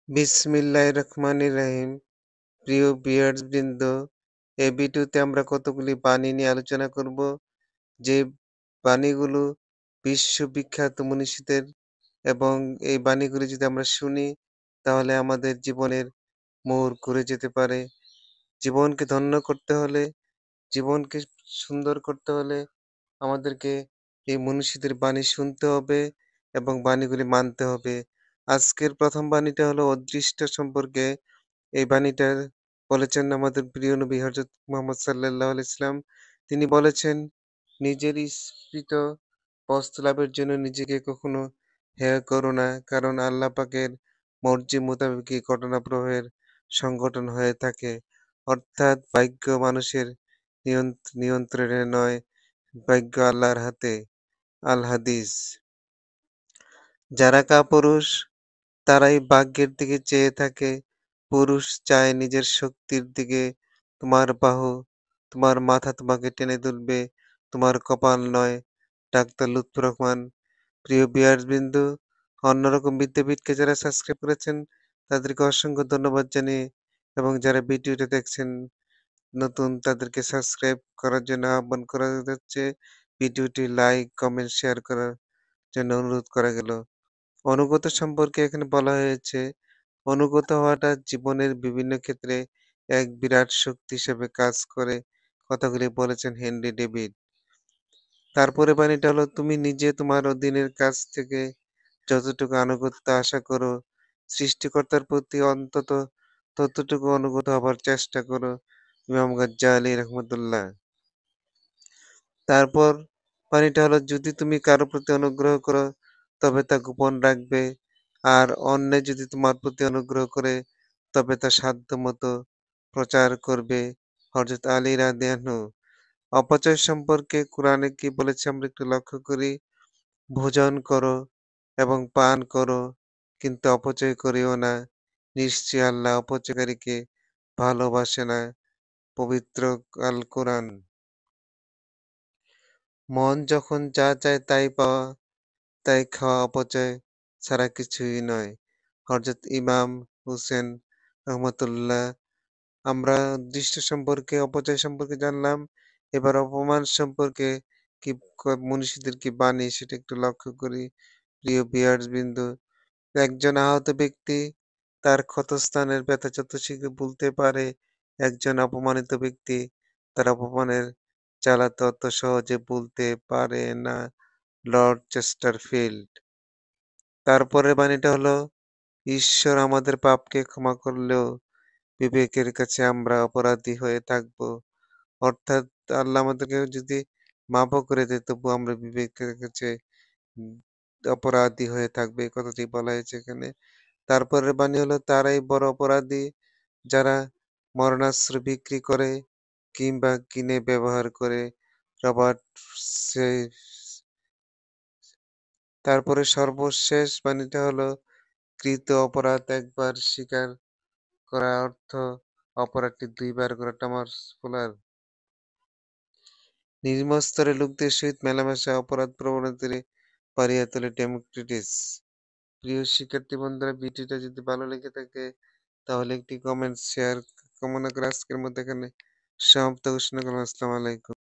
বিসমিল্লাহির রহমানির রহিম। প্রিয় ভিউয়ার্স বৃন্দ, এই ভিডিওতে আমরা কতগুলি বাণী নিয়ে আলোচনা করব, যে বাণীগুলো বিশ্ববিখ্যাত মনীষীদের, এবং এই বাণীগুলি যদি আমরা শুনি তাহলে আমাদের জীবনের মোড় ঘুরে যেতে পারে। জীবনকে ধন্য করতে হলে, জীবনকে সুন্দর করতে হলে আমাদেরকে এই মনীষীদের বাণী শুনতে হবে এবং বাণীগুলি মানতে হবে। আজকের প্রথম বাণীটা হলো অদৃষ্ট সম্পর্কে। এই বাণীটা বলেছেন আমাদের প্রিয় নবী হযরত মুহাম্মদ সাল্লাল্লাহু আলাইহি সাল্লাম। তিনি বলেছেন, নিজের ইপ্সিত বস্তু লাভের জন্য নিজেকে কখনো হেয় করো না, কারণ আল্লাহ পাকের মর্জি মোতাবেকই ঘটনা প্রবাহের সংঘটন হয়ে থাকে। অর্থাৎ ভাগ্য মানুষের নিয়ন্ত্রণে নয়, ভাগ্য আল্লাহর হাতে। আল হাদিস। যারা কাপুরুষ তারাই ভাগ্যের দিকে চেয়ে থাকে। পুরুষ চায় নিজের শক্তির দিকে। তোমার বাহু, তোমার মাথা তোমাকে টেনে তুলবে, তোমার কপাল নয়। ডাক্তার লুৎফর রহমান। প্রিয় ভিউয়ার্সবৃন্দ, অন্যরকম বিদ্যাপীঠকে যারা সাবস্ক্রাইব করেছেন তাদেরকে অসংখ্য ধন্যবাদ জানিয়ে, এবং যারা ভিডিওটা দেখছেন নতুন তাদেরকে সাবস্ক্রাইব করার জন্য আহ্বান করা যাচ্ছে। ভিডিওটি লাইক, কমেন্ট, শেয়ার করার জন্য অনুরোধ করা গেল। অনুগত সম্পর্কে এখানে বলা হয়েছে, অনুগত হওয়াটা জীবনের বিভিন্ন ক্ষেত্রে এক বিরাট শক্তি হিসেবে কাজ করে। কথাগুলি বলেছেন হেনরি ডেভিড। তারপরে বাণীটা হলো, তুমি নিজে তোমার অধীনের কাছ থেকে যতটুকু আনুগত্য আশা করো, সৃষ্টিকর্তার প্রতি অন্তত ততটুকু অনুগত হবার চেষ্টা করো। ইমাম গাজ্জালী রহমতুল্লাহ। তারপর বাণীটা হলো, যদি তুমি কারো প্রতি অনুগ্রহ করো তবে তা গোপন রাখবে, আর অন্যে যদি তোমার প্রতি অনুগ্রহ করে তবে তা সাধ্যমতো প্রচার করবে। হযরত আলী রাদিয়াল্লাহু। অপচয় সম্পর্কে কোরআনে কি বলেছে আমরা একটু লক্ষ্য করি। ভোজন করো এবং পান করো, কিন্তু অপচয় করিও না। নিশ্চয়ই আল্লাহ অপচয়কারীকে ভালোবাসে না। পবিত্র আল কোরআন। মন যখন যা চায় তাই পাওয়া, তাই খাওয়া অপচয় ছাড়া কিছুই নয়। হযরত ইমাম হুসেন রহমতুল্লাহ। আমরা দৃশ্য সম্পর্কে, অপচয় সম্পর্কে জানলাম। এবার অপমান সম্পর্কে কি মনীষীদের কি বাণী সেটা একটু লক্ষ্য করি। প্রিয় ভিউয়ার্স বৃন্দ, একজন আহত ব্যক্তি তার ক্ষতস্থানের ব্যথা যত শীঘ্র ভুলতে পারে, একজন অপমানিত ব্যক্তি তার অপমানের জ্বালা তত সহজে ভুলতে পারে না। Lord Chesterfield. তারপরের বাণীটা হলো, ঈশ্বর আমাদের পাপকে ক্ষমা করলেও বিবেকের কাছে আমরা অপরাধী হয়ে থাকব। অর্থাৎ আল্লাহ আমাদেরকে যদি মাফও করে দেয় তবু আমরা বিবেকের কাছে উম অপরাধী হয়ে থাকবে, এই কথাটি বলা হয়েছে এখানে। তারপরের বাণী হলো, তারাই বড় অপরাধী যারা মরণাস্ত্র বিক্রি করে কিংবা কিনে ব্যবহার করে। রবার্ট সে। তারপরে সর্বশেষ বাণীটা হলো, কৃত অপরাধ একবার স্বীকার করা অর্থ অপরাধটি দুইবার করা। Thomas fuller. নিম্নস্তরের লোকদের সহিত মেলামেশা অপরাধ প্রবণতাকে বাড়িয়ে তোলে। ডেমোক্রিটাস। প্রিয় শিক্ষার্থী বন্ধুরা, ভিডিওটা যদি ভালো লেগে থাকে তাহলে একটি কমেন্ট শেয়ার কামনা করে আজকের মতো এখানে সমাপ্ত ঘোষণা করলাম। আসসালামু আলাইকুম।